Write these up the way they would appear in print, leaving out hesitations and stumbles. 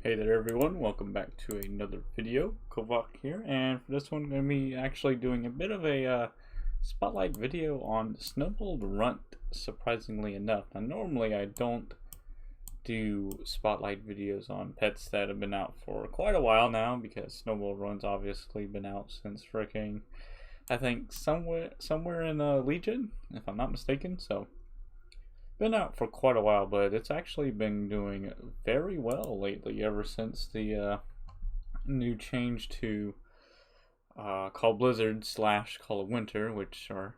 Hey there everyone, welcome back to another video. Kovak here, and for this one I'm going to be actually doing a bit of a spotlight video on Snobold Runt, surprisingly enough. Now normally I don't do spotlight videos on pets that have been out for quite a while now, because Snobold Runt's obviously been out since fricking, I think somewhere in Legion, if I'm not mistaken, so been out for quite a while, but it's actually been doing very well lately ever since the new change to Call Blizzard / Call of Winter, which are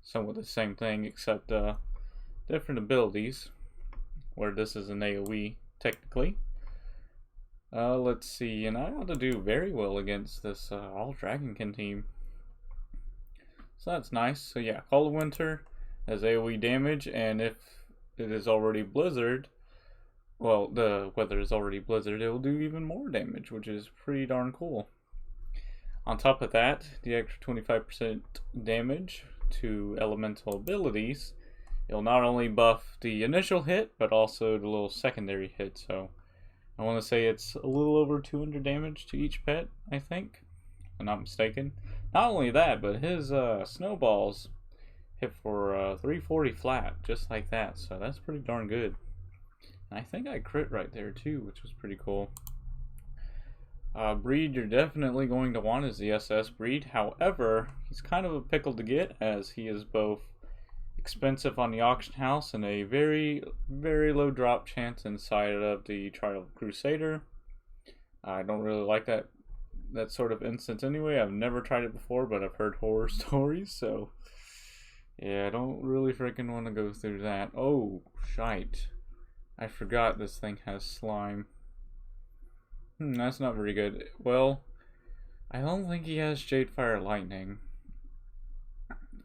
somewhat the same thing except different abilities, where this is an AoE technically. Let's see, and I ought to do very well against this all Dragonkin team, so that's nice. So yeah, Call of Winter as AoE damage, and if it is already Blizzard, well, the weather is already Blizzard, it will do even more damage, which is pretty darn cool. On top of that, the extra 25% damage to elemental abilities, it'll not only buff the initial hit, but also the little secondary hit, so I want to say it's a little over 200 damage to each pet, I think, if I'm not mistaken. Not only that, but his snowballs hit for 340 flat, just like that, so that's pretty darn good. And I think I crit right there too, which was pretty cool. Breed you're definitely going to want is the SS breed. However, he's kind of a pickle to get, as he is both expensive on the auction house and a very, very low drop chance inside of the Trial of Crusader. I don't really like that sort of instance anyway. I've never tried it before, but I've heard horror stories, so yeah, I don't really freaking want to go through that. Oh, shite. I forgot this thing has slime. That's not very good. Well, I don't think he has Jade Fire Lightning.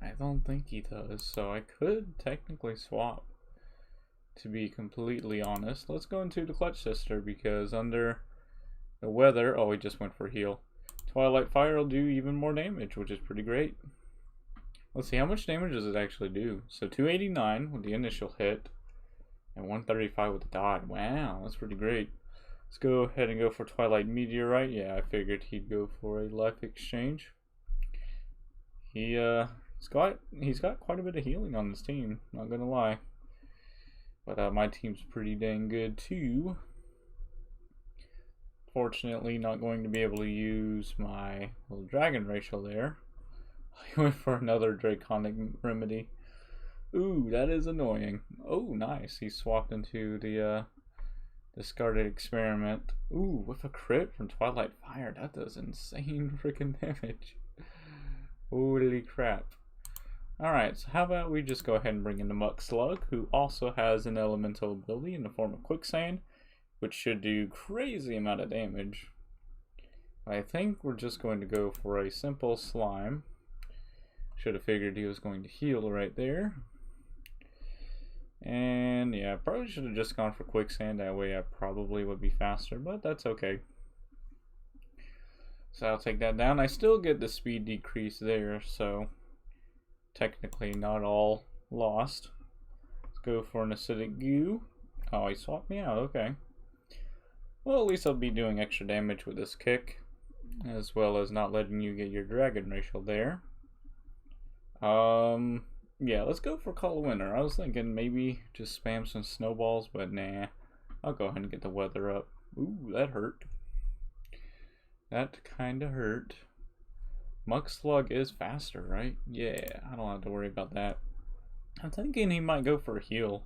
I don't think he does, so I could technically swap, to be completely honest. Let's go into the Clutch Sister, because under the weather, oh, he just went for heal. Twilight Fire will do even more damage, which is pretty great. Let's see, how much damage does it actually do? So 289 with the initial hit, and 135 with the dodge. Wow, that's pretty great. Let's go ahead and go for Twilight Meteorite. Yeah, I figured he'd go for a life exchange. He's got quite a bit of healing on his team, not gonna lie. But my team's pretty dang good too. Fortunately, not going to be able to use my little dragon racial there. I went for another Draconic Remedy. Ooh, that is annoying. Oh, nice. He swapped into the discarded experiment. Ooh, with a crit from Twilight Fire. That does insane freaking damage. Holy crap. Alright, so how about we just go ahead and bring in the Muck Slug, who also has an elemental ability in the form of Quicksand, which should do crazy amount of damage. I think we're just going to go for a simple slime. Should have figured he was going to heal right there. And yeah, probably should have just gone for Quicksand, that way I probably would be faster, but that's okay. So I'll take that down. I still get the speed decrease there, so technically not all lost. Let's go for an Acidic Goo. Oh, he swapped me out, okay. Well, at least I'll be doing extra damage with this kick, as well as not letting you get your dragon racial there. Yeah, let's go for Call of Winter. I was thinking maybe just spam some snowballs, but nah. I'll go ahead and get the weather up. Ooh, that hurt. That kinda hurt. Muck Slug is faster, right? Yeah, I don't have to worry about that. I'm thinking he might go for a heal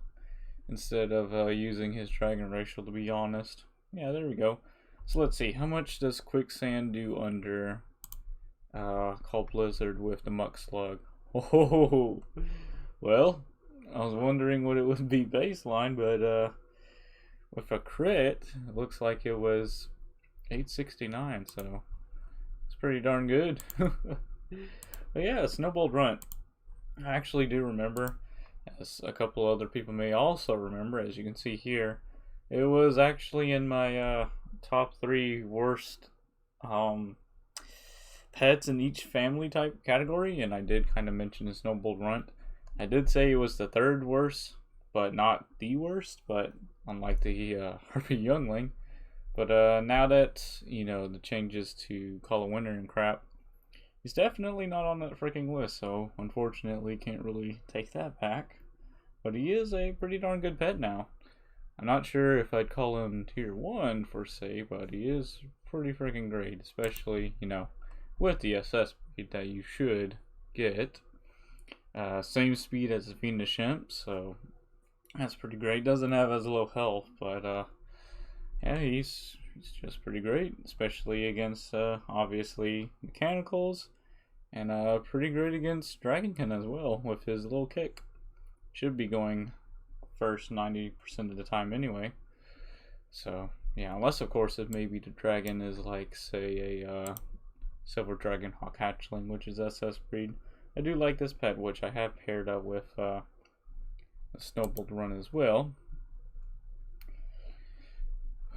instead of using his dragon racial, to be honest. Yeah, there we go. So let's see, how much does Quicksand do under Call Blizzard with the Muck Slug? Oh, well, I was wondering what it would be baseline, but with a crit, it looks like it was 869, so it's pretty darn good. But yeah, Snobold Runt. I actually do remember, as a couple other people may also remember, as you can see here, it was actually in my top 3 worst pets in each family type category, and I did kind of mention the Snobold Runt. I did say it was the 3rd worst, but not the worst, but unlike the Harpy Youngling. But now that, you know, the changes to Call of Winter and crap, he's definitely not on that freaking list, so unfortunately can't really take that back. But he is a pretty darn good pet now. I'm not sure if I'd call him tier 1 for say, but he is pretty freaking great, especially, you know, with the SS speed that you should get. Same speed as the fiendish imp, so that's pretty great. Doesn't have as low health, but yeah, he's just pretty great, especially against obviously mechanicals, and pretty great against Dragonkin as well with his little kick. Should be going first 90% of the time anyway. So yeah, unless of course if maybe the dragon is like say a Silver Dragon Hawk Hatchling, which is SS breed. I do like this pet, which I have paired up with a Snobold Runt as well.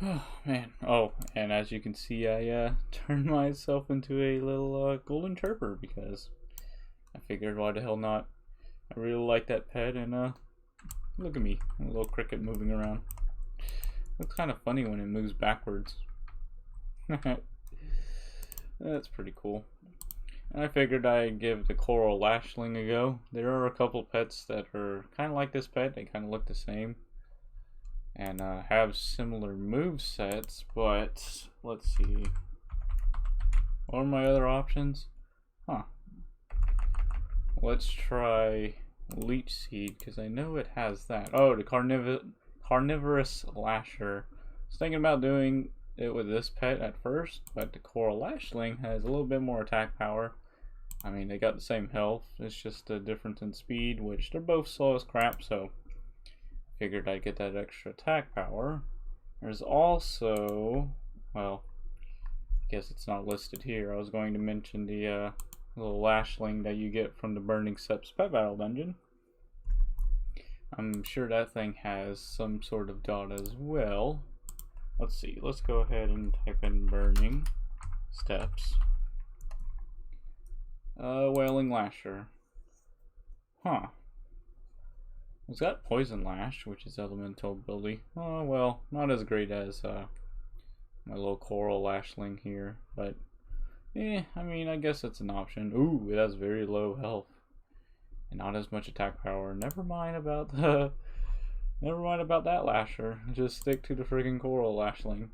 Oh man! Oh, and as you can see, I turned myself into a little golden chirper because I figured why the hell not. I really like that pet, and look at me, a little cricket moving around. Looks kind of funny when it moves backwards. That's pretty cool. And I figured I'd give the Coral Lashling a go. There are a couple pets that are kind of like this pet. They kind of look the same and have similar move sets, but let's see. What are my other options? Huh. Let's try Leech Seed, because I know it has that. Oh, the Carnivorous Lasher. I was thinking about doing it with this pet at first, but the Coral Lashling has a little bit more attack power. I mean, they got the same health, it's just a difference in speed, which they're both slow as crap, so figured I'd get that extra attack power. There's also, well, I guess it's not listed here. I was going to mention the little Lashling that you get from the Burning Steps Pet Battle Dungeon. I'm sure that thing has some sort of dot as well. Let's see, let's go ahead and type in Burning Steps. Wailing Lasher. Huh. It's got Poison Lash, which is elemental ability. Oh, well, not as great as my little Coral Lashling here, but I mean, I guess it's an option. Ooh, it has very low health and not as much attack power. Never mind about that Lasher. Just stick to the freaking Coral Lashling.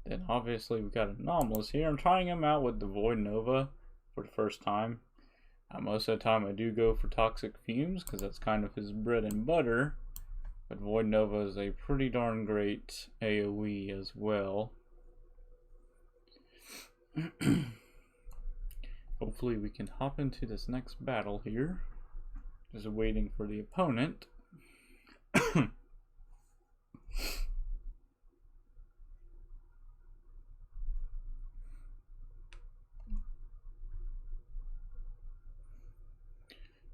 Then obviously we got Anomalous here. I'm trying him out with the Void Nova for the first time. Most of the time I do go for Toxic Fumes because that's kind of his bread and butter. But Void Nova is a pretty darn great AoE as well. Hopefully we can hop into this next battle here. Just waiting for the opponent.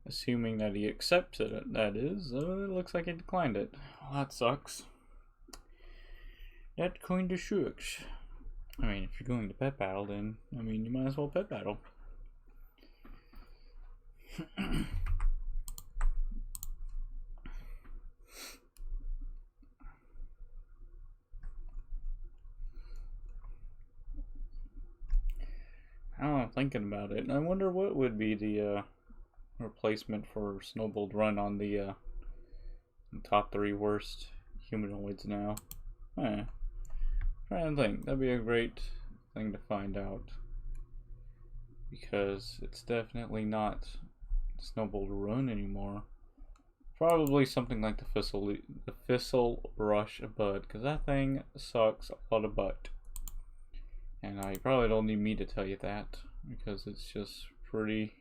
Assuming that he accepted it, that is. It looks like he declined it. Well, that sucks. That kinda sucks. I mean, if you're going to pet battle, then, I mean, you might as well pet battle. I'm thinking about it. I wonder what would be the replacement for Snobold Runt on the top 3 worst humanoids now. Trying to think. That'd be a great thing to find out. Because it's definitely not Snobold Runt anymore. Probably something like the Thistle Rush Bud, because that thing sucks a lot of butt. And you probably don't need me to tell you that, because it's just pretty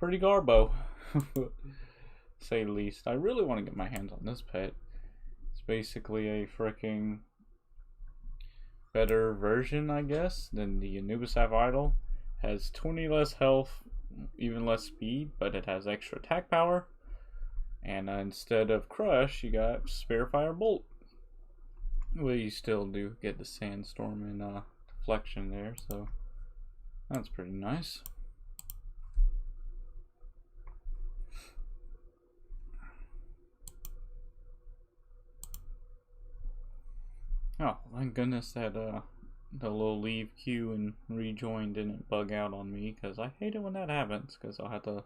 garbo, say the least. I really want to get my hands on this pet. It's basically a freaking better version, I guess, than the Anubis Idol. Has 20 less health, even less speed, but it has extra attack power. And instead of Crush, you got Spare Fire Bolt. Well, you still do get the Sandstorm and deflection there, so that's pretty nice. Oh, thank goodness that the little leave queue and rejoin didn't bug out on me, because I hate it when that happens, because I'll have to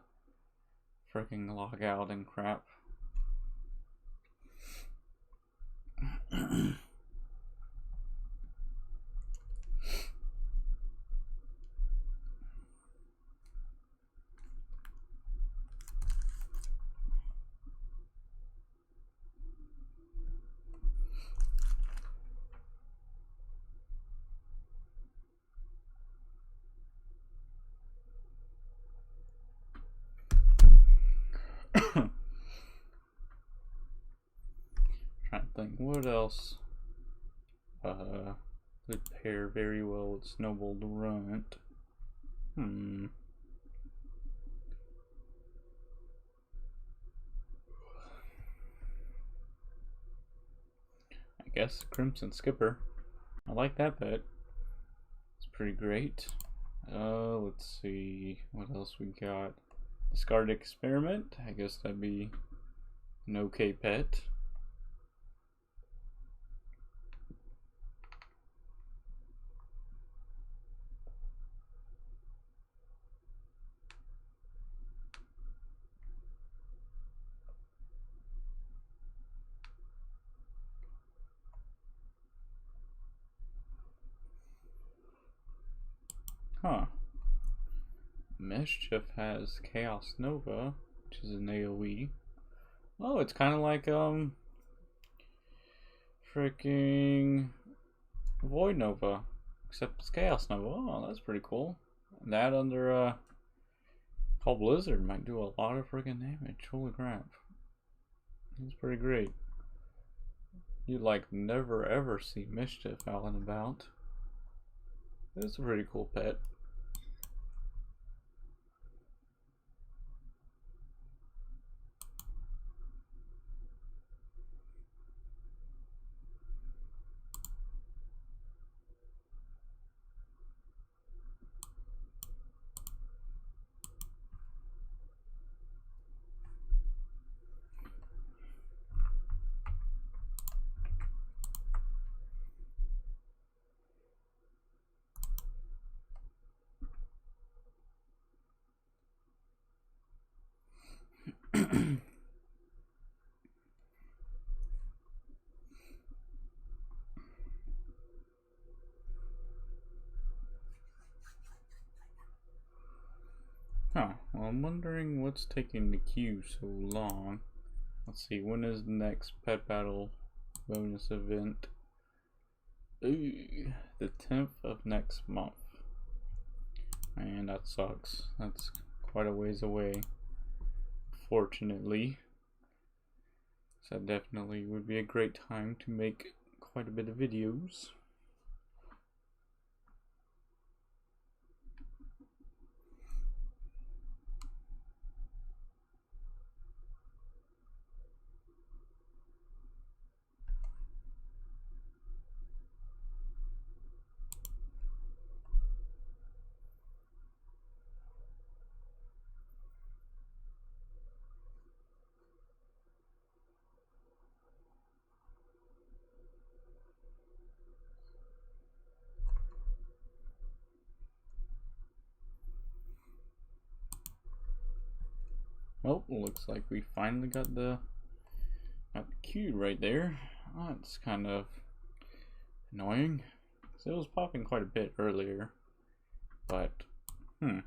freaking log out and crap. Trying to think what else would pair very well with Snobold Runt. I guess Crimson Skipper. I like that pet. It's pretty great. Let's see what else we got. Discarded Experiment. I guess that'd be an okay pet. Huh. Mischief has Chaos Nova, which is an AoE. Oh, it's kind of like freaking Void Nova, except it's Chaos Nova. Oh, that's pretty cool. That under Call Blizzard might do a lot of freaking damage. Holy crap. That's pretty great. You'd like never ever see Mischief out and about. It's a pretty cool pet. Huh, well, I'm wondering what's taking the queue so long. Let's see, when is the next pet battle bonus event? Ooh, the 10th of next month. Man, that sucks. That's quite a ways away, fortunately. So that definitely would be a great time to make quite a bit of videos. Oh, looks like we finally got the queue right there. That's kind of annoying. So it was popping quite a bit earlier, but I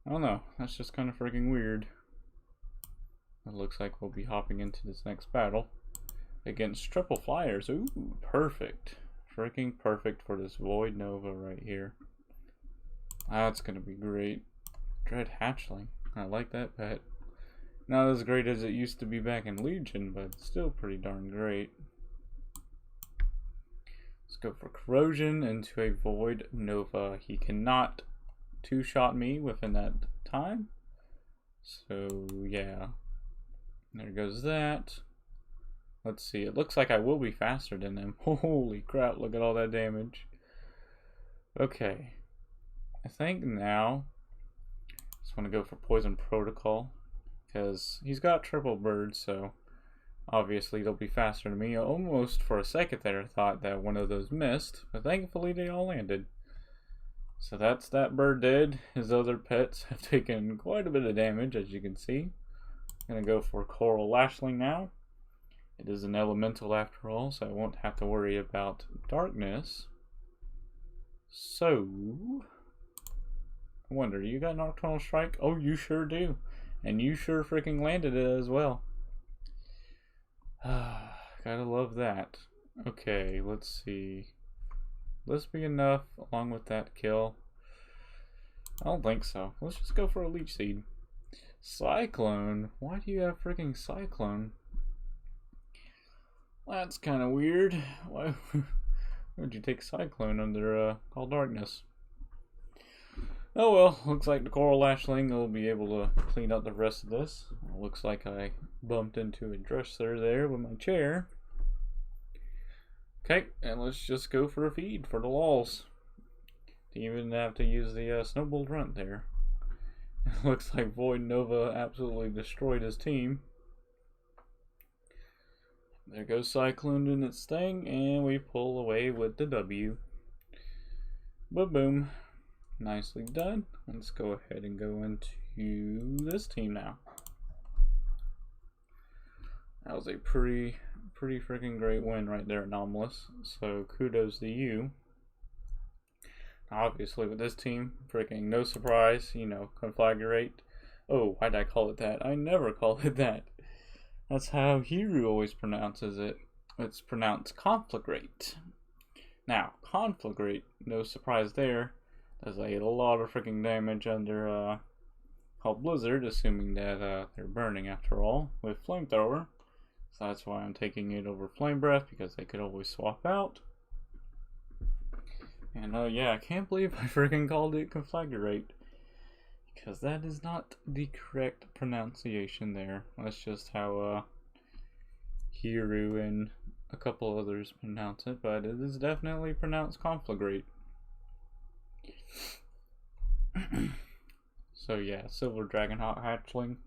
don't know. That's just kind of freaking weird. It looks like we'll be hopping into this next battle against triple flyers. Ooh, perfect. Freaking perfect for this Void Nova right here. That's gonna be great. Dread Hatchling. I like that pet. Not as great as it used to be back in Legion, but still pretty darn great. Let's go for Corrosion into a Void Nova. He cannot two-shot me within that time. So, yeah. There goes that. Let's see. It looks like I will be faster than him. Holy crap, look at all that damage. Okay. I think now I just want to go for Poison Protocol because he's got triple bird, so Obviously, they'll be faster than me. Almost for a second there, I thought that one of those missed, but thankfully they all landed. So that's that bird dead. His other pets have taken quite a bit of damage, as you can see. I'm gonna go for Coral Lashling now. It is an elemental after all, so I won't have to worry about darkness. So, I wonder, you got Nocturnal Strike? Oh, you sure do. And you sure freaking landed it as well. Gotta love that. Okay, let's see. This be enough along with that kill? I don't think so. Let's just go for a Leech Seed. Cyclone? Why do you have freaking Cyclone? That's kind of weird. Why would you take Cyclone under Call Darkness? Oh well, looks like the Coral Lashling will be able to clean up the rest of this. Looks like I bumped into a dresser there with my chair. Okay, and let's just go for a feed for the lols. Didn't even have to use the Snobold Runt there. Looks like Void Nova absolutely destroyed his team. There goes Cyclone in its thing, and we pull away with the W. Ba-boom. Nicely done. Let's go ahead and go into this team now. That was a pretty freaking great win right there, Anomalous. So kudos to you. Obviously with this team, freaking no surprise, you know, Conflagrate. Oh, why did I call it that? I never call it that. That's how Hiru always pronounces it. It's pronounced Conflagrate. Now, Conflagrate, no surprise there, does a lot of freaking damage under called Blizzard, assuming that they're burning after all, with Flamethrower. So that's why I'm taking it over Flame Breath, because they could always swap out. And yeah, I can't believe I freaking called it Conflagrate, because that is not the correct pronunciation there. That's just how Hiru and a couple others pronounce it, but it is definitely pronounced Conflagrate. So yeah, Silver Dragonhawk Hatchling.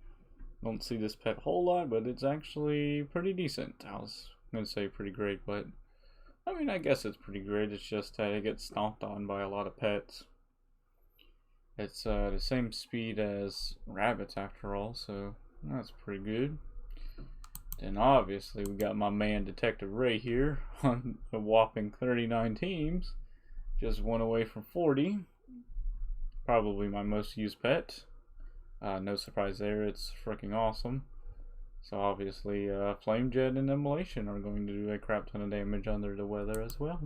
Don't see this pet a whole lot, but it's actually pretty decent. I was gonna say pretty great, but I mean, I guess it's pretty great. It's just that it gets stomped on by a lot of pets. It's the same speed as rabbits after all, so that's pretty good. Then obviously we got my man Detective Ray here on a whopping 39 teams. Just one away from 40. Probably my most used pet. No surprise there, it's freaking awesome. So obviously Flame Jet and Immolation are going to do a crap ton of damage under the weather as well.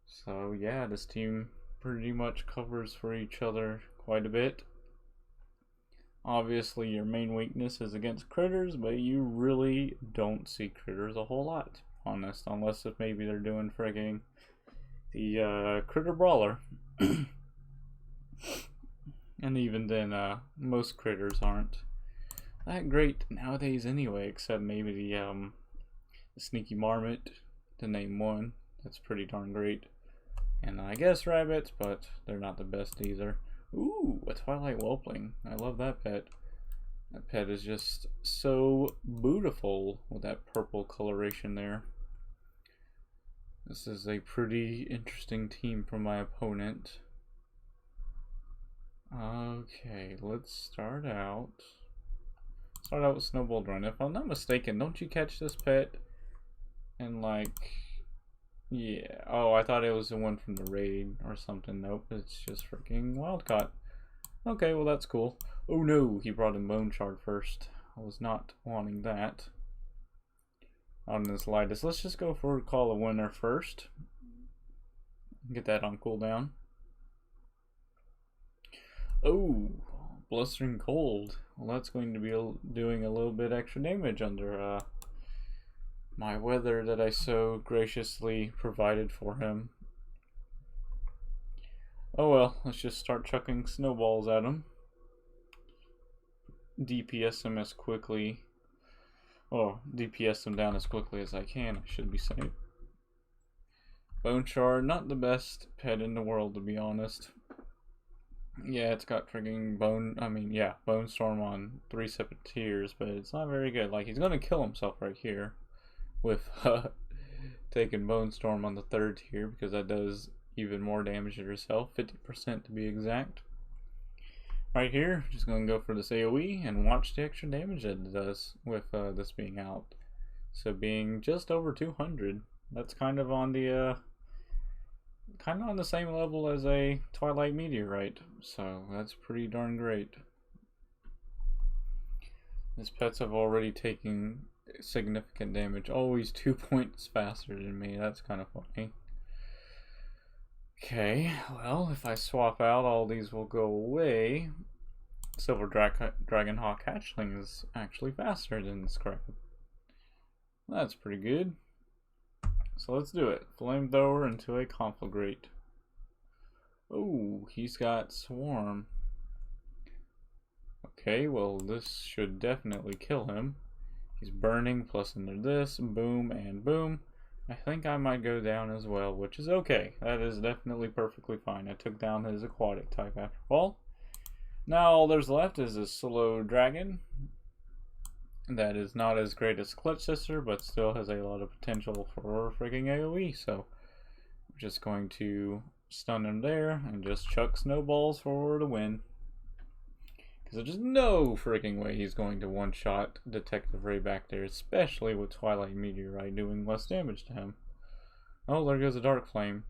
So yeah, this team pretty much covers for each other quite a bit. Obviously your main weakness is against critters, but you really don't see critters a whole lot, to be honest, unless if maybe they're doing frigging the critter brawler. And even then most critters aren't that great nowadays anyway, except maybe the Sneaky Marmot, to name one. That's pretty darn great. And I guess rabbits, but they're not the best either. Ooh, a Twilight Whelpling. I love that pet. That pet is just so beautiful with that purple coloration there. This is a pretty interesting team from my opponent. Okay, let's start out with Snobold Runt. If I'm not mistaken, don't you catch this pet? And like, yeah. Oh, I thought it was the one from the raid or something. Nope, it's just freaking wild caught. Okay, well that's cool. Oh no, he brought in Bone Shard first. I was not wanting that. On this lightest, let's just go for Call a Winner first. Get that on cooldown. Oh, Blistering Cold. Well, that's going to be doing a little bit extra damage under my weather that I so graciously provided for him. Oh well, let's just start chucking snowballs at him. DPS him as quickly. Oh, DPS him down as quickly as I can, I should be saying. Bone Shard, not the best pet in the world, to be honest. Yeah, it's got freaking Bone Storm on 3 separate tiers, but it's not very good. Like, he's gonna kill himself right here with taking Bone Storm on the 3rd tier, because that does even more damage to yourself, 50% to be exact. Right here, just gonna go for this AoE and watch the extra damage that it does with this being out. So being just over 200, that's kind of on the same level as a Twilight Meteorite, so that's pretty darn great. His pets have already taken significant damage. Always 2 points faster than me. That's kind of funny. Okay, well, if I swap out, all these will go away. Silver Dragonhawk Hatchling is actually faster than this crap. That's pretty good. So let's do it. Flamethrower into a Conflagrate. Oh, he's got Swarm. Okay, well, this should definitely kill him. He's burning, plus under this, boom and boom. I think I might go down as well, which is okay. That is definitely perfectly fine. I took down his aquatic type after all. Now all there's left is a slow dragon. That is not as great as Clutch Sister, but still has a lot of potential for freaking AoE. So we're just going to stun him there and just chuck snowballs for the win. Because there's no freaking way he's going to one-shot Detective Ray back there, especially with Twilight Meteorite doing less damage to him. Oh, there goes a Dark Flame.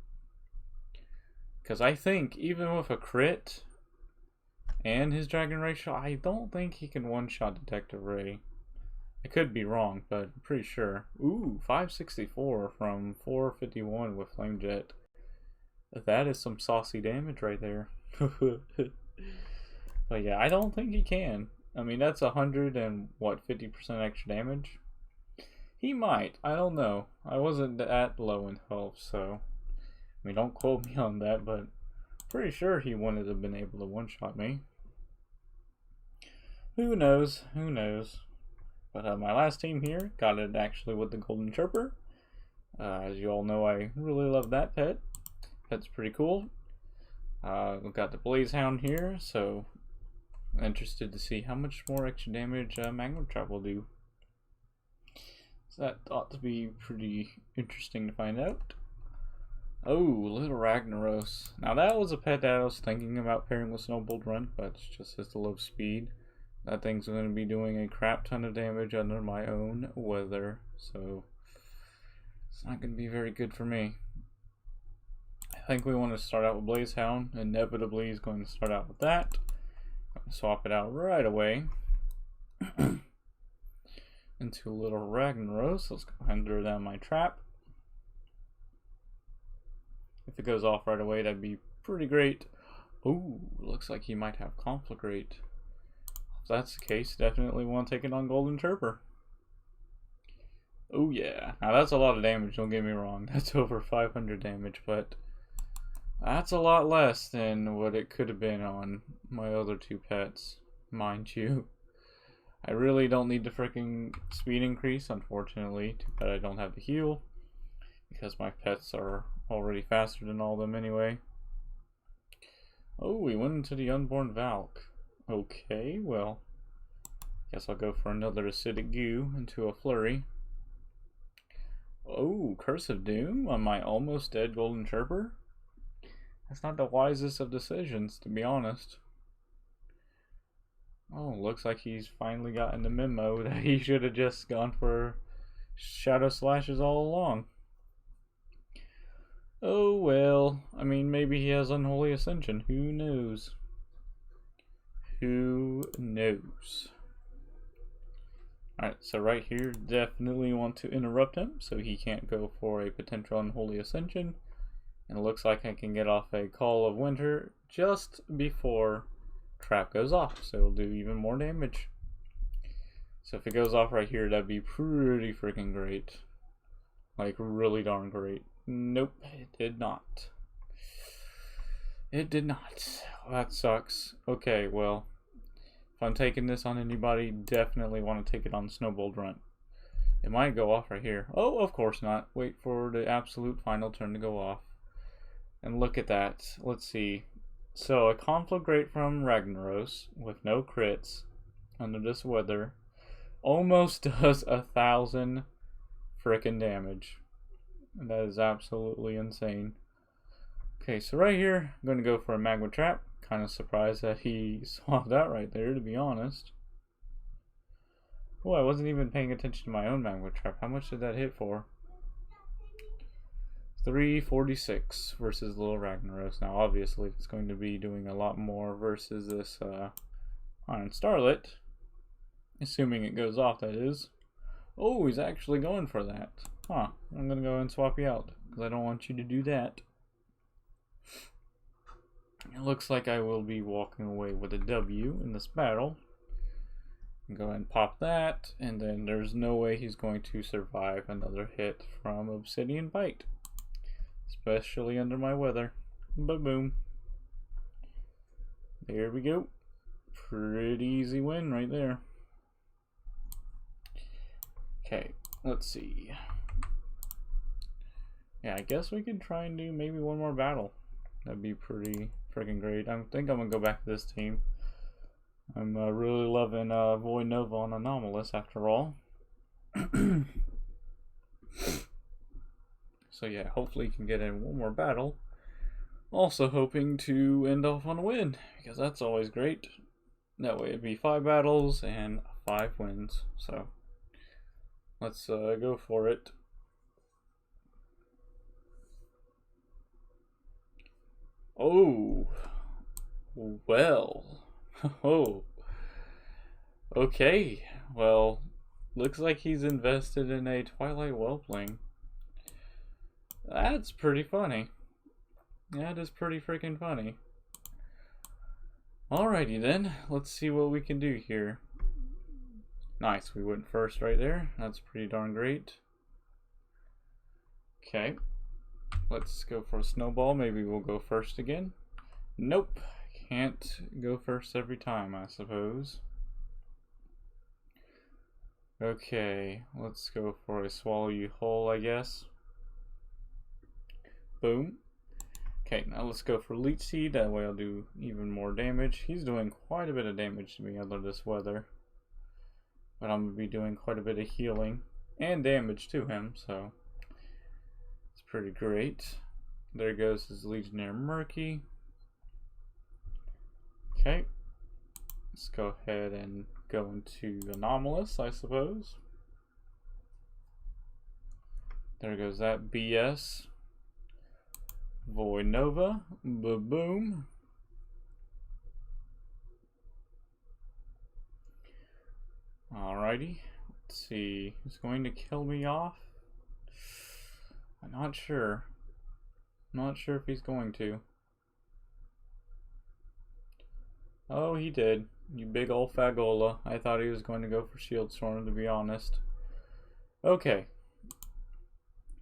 Because I think, even with a crit and his Dragon Ray shot, I don't think he can one-shot Detective Ray. I could be wrong, but I'm pretty sure. Ooh, 564 from 451 with Flame Jet. That is some saucy damage right there. But yeah, I don't think he can. I mean, that's 100 and what, 50% extra damage? He might. I don't know. I wasn't that low in health, so I mean, don't quote me on that, but pretty sure he wouldn't have been able to one-shot me. Who knows? Who knows? But my last team here got it actually with the Golden Chirper. As you all know, I really love that pet. Pet's pretty cool. We've got the Blaze Hound here, so I'm interested to see how much more extra damage Magma Trap will do. So that ought to be pretty interesting to find out. Oh, Little Ragnaros. Now that was a pet that I was thinking about pairing with Snobold Runt, but it's just his low speed. That thing's going to be doing a crap ton of damage under my own weather, so it's not going to be very good for me. I think we want to start out with Blaze Hound. Inevitably, he's going to start out with that. I'm going to swap it out right away into Little Ragnaros. Let's go ahead and throw down my trap. If it goes off right away, that'd be pretty great. Ooh, looks like he might have Conflagrate. If that's the case, definitely want to take it on Golden Chirper. Oh yeah, now that's a lot of damage, don't get me wrong. That's over 500 damage, but that's a lot less than what it could have been on my other two pets, mind you. I really don't need the freaking speed increase, unfortunately. Too bad I don't have the heal, because my pets are already faster than all of them anyway. Oh, we went into the Unborn Valk. Okay, well, guess I'll go for another Acidic Goo into a Flurry. Oh, Curse of Doom on my almost dead Golden Chirper? That's not the wisest of decisions, to be honest. Oh, looks like he's finally gotten the memo that he should have just gone for Shadow Slashes all along. Oh well, I mean, maybe he has Unholy Ascension, who knows? Who knows? Alright, so right here, definitely want to interrupt him so he can't go for a potential Unholy Ascension. And it looks like I can get off a Call of Winter just before Trap goes off, so it'll do even more damage. So if it goes off right here, that'd be pretty freaking great. Like, really darn great. Nope, it did not. It did not. Well, that sucks. Okay, well, if I'm taking this on anybody, definitely want to take it on Snobold Runt. It might go off right here. Oh, of course not. Wait for the absolute final turn to go off. And look at that. Let's see. So a Conflagrate from Ragnaros with no crits under this weather almost does 1,000 frickin' damage. That is absolutely insane. Okay, so right here, I'm going to go for a Magma Trap. Kind of surprised that he swapped out right there, to be honest. Oh, I wasn't even paying attention to my own Magma Trap. How much did that hit for? 346 versus Little Ragnaros. Now, obviously, it's going to be doing a lot more versus this Iron Starlet. Assuming it goes off, that is. Oh, he's actually going for that. Huh. I'm going to go and swap you out, because I don't want you to do that. It looks like I will be walking away with a W in this battle. Go ahead and pop that, and then there's no way he's going to survive another hit from Obsidian Bite. Especially under my weather. Ba-boom. There we go. Pretty easy win right there. Okay, let's see. Yeah, I guess we could try and do maybe one more battle. That'd be pretty freaking great. I think I'm gonna go back to this team. I'm really loving Void Nova on Anomalous after all. So yeah, hopefully you can get in one more battle. Also hoping to end off on a win, because that's always great. That way it'd be 5 battles and 5 wins. So let's go for it. Oh, well. Oh, okay. Well, looks like he's invested in a Twilight Whelpling. That's pretty funny. That is pretty freaking funny. Alrighty then, let's see what we can do here. Nice, we went first right there. That's pretty darn great. Okay, let's go for a snowball. Maybe we'll go first again. Nope, can't go first every time, I suppose. Okay, let's go for a swallow you whole, I guess. Boom. Okay, now let's go for Leech Seed. That way I'll do even more damage. He's doing quite a bit of damage to me under this weather. But I'm going to be doing quite a bit of healing and damage to him, so it's pretty great. There goes his Legionnaire Murky. Okay, let's go ahead and go into Anomalous, I suppose. There goes that BS. Void Nova, ba-boom. Alrighty, let's see, who's going to kill me off? I'm not sure. Not sure if he's going to. Oh, he did. You big old fagola. I thought he was going to go for Shield Storm, to be honest. Okay.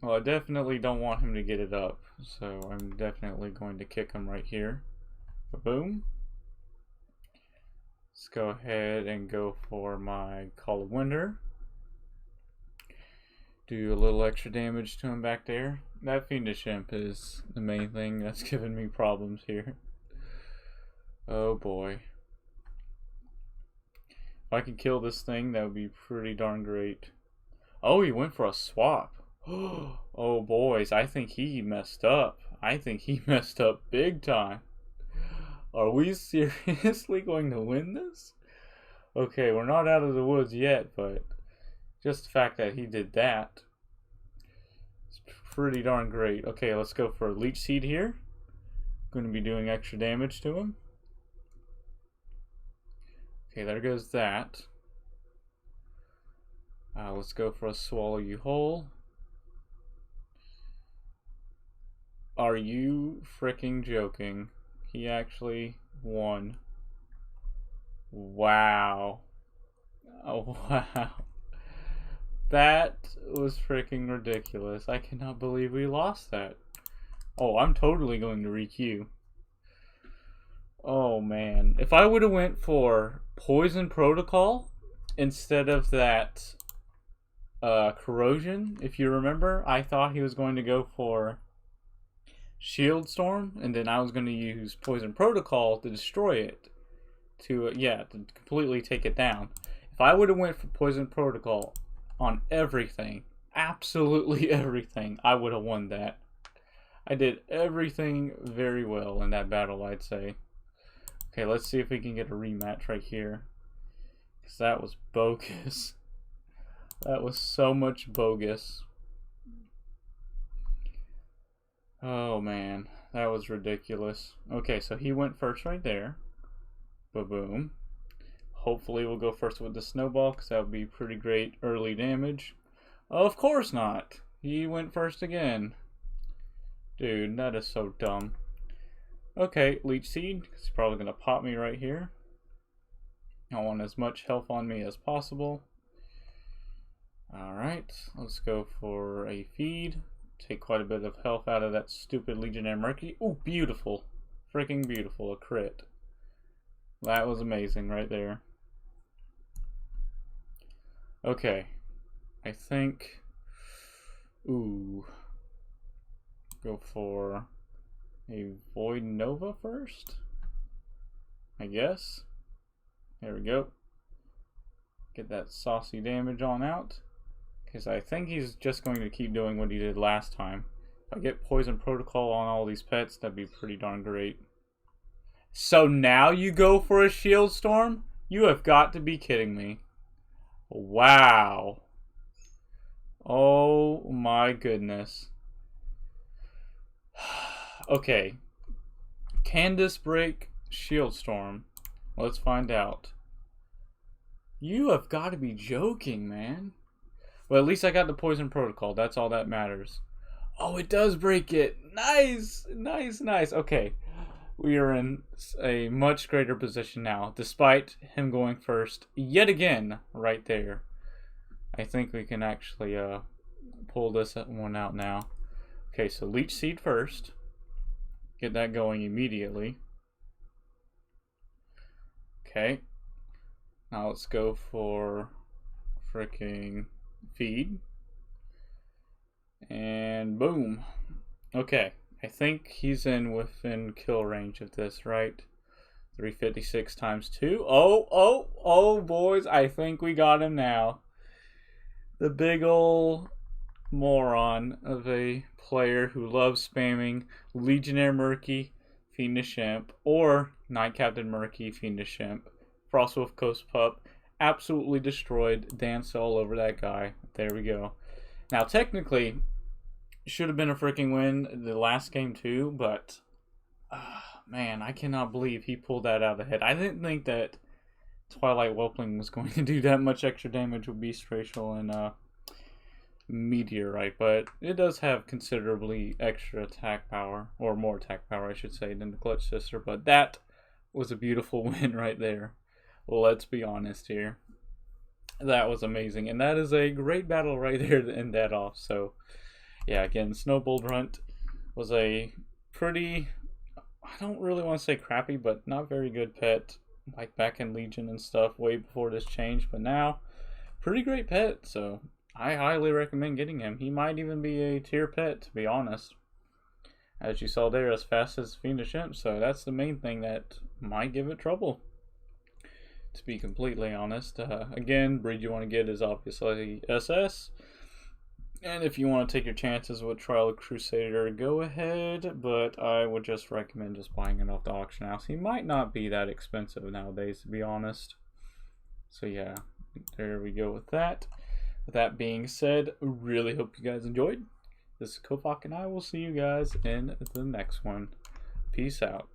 Well, I definitely don't want him to get it up, so I'm definitely going to kick him right here. Boom. Let's go ahead and go for my Call of Winter. Do a little extra damage to him back there. That Fiendish Imp is the main thing that's giving me problems here. Oh boy. If I could kill this thing, that would be pretty darn great. Oh, he went for a swap. Oh boys, I think he messed up. I think he messed up big time. Are we seriously going to win this? Okay, we're not out of the woods yet, but just the fact that he did that is pretty darn great. Okay, let's go for a Leech Seed here. Going to be doing extra damage to him. Okay, there goes that. Let's go for a Swallow You Whole. Are you freaking joking? He actually won. Wow. Oh, wow. That was freaking ridiculous. I cannot believe we lost that. Oh, I'm totally going to re-queue. Oh, man. If I would have went for Poison Protocol instead of that Corrosion, if you remember, I thought he was going to go for Shield Storm, and then I was going to use Poison Protocol to destroy it. To completely take it down. If I would have went for Poison Protocol on everything, absolutely everything, I would have won that. I did everything very well in that battle, I'd say. Okay, let's see if we can get a rematch right here. Because that was bogus. That was so much bogus. Oh man, that was ridiculous. Okay, so he went first right there. Ba-boom. Hopefully we'll go first with the snowball, because that would be pretty great early damage. Of course not. He went first again. Dude, that is so dumb. Okay, Leech Seed. He's probably going to pop me right here. I want as much health on me as possible. Alright, let's go for a feed. Take quite a bit of health out of that stupid Legionnaire Murky. Ooh, beautiful. Freaking beautiful. A crit. That was amazing right there. Okay. I think... Ooh. Go for a Void Nova first, I guess. There we go. Get that saucy damage on out. Because I think he's just going to keep doing what he did last time. If I get Poison Protocol on all these pets, that'd be pretty darn great. So now you go for a Shield Storm? You have got to be kidding me. Wow. Oh my goodness. Okay. Can this break Shield Storm? Let's find out. You have got to be joking, man. Well, at least I got the Poison Protocol. That's all that matters. Oh, it does break it. Nice. Nice, nice. Okay. We are in a much greater position now, despite him going first yet again right there. I think we can actually pull this one out now. Okay, so Leech Seed first. Get that going immediately. Okay. Now let's go for freaking feed. And boom. Okay. I think he's within kill range of this, right? 356 times 2. Oh, boys. I think we got him now. The big ol' moron of a player who loves spamming Legionnaire Murky, Fiendish Imp, or Knight Captain Murky, Fiendish Imp. Frostwolf Coast Pup. Absolutely destroyed. Danced all over that guy. There we go. Now, technically, should have been a freaking win the last game too, but man, I cannot believe he pulled that out of the head. I didn't think that Twilight Whelpling was going to do that much extra damage with Beast Racial and Meteorite, but it does have considerably extra attack power, or more attack power I should say, than the Clutch Sister, but that was a beautiful win right there. Let's be honest here. That was amazing, and that is a great battle right there to end that off. So yeah, again, Snobold Runt was a pretty, I don't really want to say crappy, but not very good pet, like back in Legion and stuff way before this change, but now pretty great pet, so I highly recommend getting him. He might even be a tier pet, to be honest. As you saw there, as fast as Fiendish Imp, so that's the main thing that might give it trouble, to be completely honest. Again, breed you want to get is obviously SS. And if you want to take your chances with Trial of Crusader, go ahead, but I would just recommend just buying it off the auction house. He might not be that expensive nowadays, to be honest. So yeah, there we go with that. With that being said, really hope you guys enjoyed. This is Kofak, and I will see you guys in the next one. Peace out.